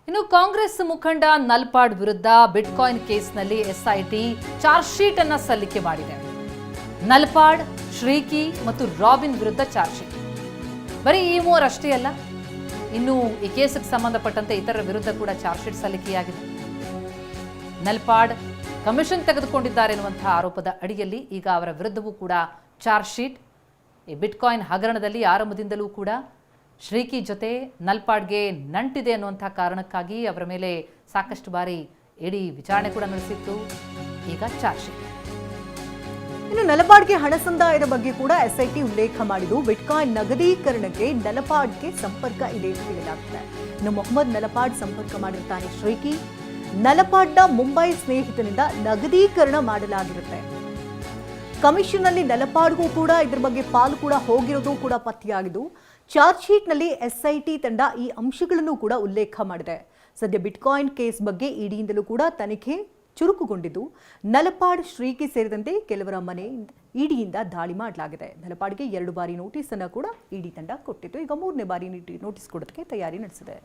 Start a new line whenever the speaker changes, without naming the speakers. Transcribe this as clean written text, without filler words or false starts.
ಇನ್ನು ಕಾಂಗ್ರೆಸ್ ಮುಖಂಡ ನಲ್ಪಾಡ್ ವಿರುದ್ಧ ಬಿಟ್ಕಾಯಿನ್ ಕೇಸ್ನಲ್ಲಿ ಎಸ್ಐಟಿ ಚಾರ್ಜ್ ಶೀಟ್ ಅನ್ನು ಸಲ್ಲಿಕೆ ಮಾಡಿದೆ. ನಲ್ಪಾಡ್, ಶ್ರೀಕಿ ಮತ್ತು ರಾಬಿನ್ ವಿರುದ್ಧ ಚಾರ್ಜ್ ಶೀಟ್. ಬರೀ ಈ ಮೂವರಷ್ಟೇ ಅಲ್ಲ, ಇನ್ನು ಈ ಕೇಸಿಗೆ ಸಂಬಂಧಪಟ್ಟಂತೆ ಇತರರ ವಿರುದ್ಧ ಕೂಡ ಚಾರ್ಜ್ ಶೀಟ್ ಸಲ್ಲಿಕೆಯಾಗಿದೆ. ನಲ್ಪಾಡ್ ಕಮಿಷನ್ ತೆಗೆದುಕೊಂಡಿದ್ದಾರೆ ಎನ್ನುವಂತಹ ಆರೋಪದ ಅಡಿಯಲ್ಲಿ ಈಗ ಅವರ ವಿರುದ್ಧವೂ ಕೂಡ ಚಾರ್ಜ್ ಶೀಟ್. ಈ ಬಿಟ್ಕಾಯಿನ್ ಹಗರಣದಲ್ಲಿ ಆರಂಭದಿಂದಲೂ ಕೂಡ ಶ್ರೀಕಿ ಜೊತೆ ನಲ್ಪಾಡ್ಗೆ ನಂಟಿದೆ ಅನ್ನುವಂಥ ಕಾರಣಕ್ಕಾಗಿ ಅವರ ಮೇಲೆ ಸಾಕಷ್ಟು ಬಾರಿ ಇಡಿ ವಿಚಾರಣೆ ಕೂಡ ನಡೆಸಿತ್ತು. ಈಗ ಚಾರ್ಜ್ ಶೀಟ್.
ಇನ್ನು ನಲಪಾಡ್ಗೆ ಹಣ ಸಂದಾಯದ ಬಗ್ಗೆ ಕೂಡ ಎಸ್ಐಟಿ ಉಲ್ಲೇಖ ಮಾಡಿದ್ದು, ಬಿಟ್ಕಾಯಿನ್ ನಗದೀಕರಣಕ್ಕೆ ನಲಪಾಡ್ಗೆ ಸಂಪರ್ಕ ಇದೆ ಎಂದು ಹೇಳಲಾಗಿದೆ. ಇನ್ನು ಮೊಹಮ್ಮದ್ ನಲಪಾಡ್ ಸಂಪರ್ಕ ಮಾಡಿರ್ತಾನೆ ಶ್ರೀಕಿ. ನಲಪಾಡ್ನ ಮುಂಬೈ ಸ್ನೇಹಿತನಿಂದ ನಗದೀಕರಣ ಮಾಡಲಾಗಿರುತ್ತೆ. ಕಮಿಷನ್ ನಲ್ಲಿ ನಲಪಾಡ್ಗೂ ಕೂಡ ಇದ್ರ ಬಗ್ಗೆ ಪಾಲು ಕೂಡ ಹೋಗಿರೋದು ಕೂಡ ಪತ್ತೆಯಾಗಿದ್ದು, ಚಾರ್ಜ್ ಶೀಟ್ನಲ್ಲಿ ಎಸ್ಐಟಿ ತಂಡ ಈ ಅಂಶಗಳನ್ನು ಕೂಡ ಉಲ್ಲೇಖ ಮಾಡಿದೆ. ಸದ್ಯ ಬಿಟ್ಕಾಯಿನ್ ಕೇಸ್ ಬಗ್ಗೆ ಇಡಿಯಿಂದಲೂ ಕೂಡ ತನಿಖೆ ಚುರುಕುಗೊಂಡಿದ್ದು, ನಲಪಾಡ್, ಶ್ರೀಕಿ ಸೇರಿದಂತೆ ಕೆಲವರ ಮನೆ ಇಡಿಯಿಂದ ದಾಳಿ ಮಾಡಲಾಗಿದೆ. ನಲಪಾಡ್ಗೆ 2 ಬಾರಿ ನೋಟಿಸ್ ಅನ್ನು ಕೂಡ ಇಡಿ ತಂಡ ಕೊಟ್ಟಿತ್ತು. ಈಗ 3ನೇ ಬಾರಿ ನೋಟಿಸ್ ಕೊಡೋದಕ್ಕೆ ತಯಾರಿ ನಡೆಸಿದೆ.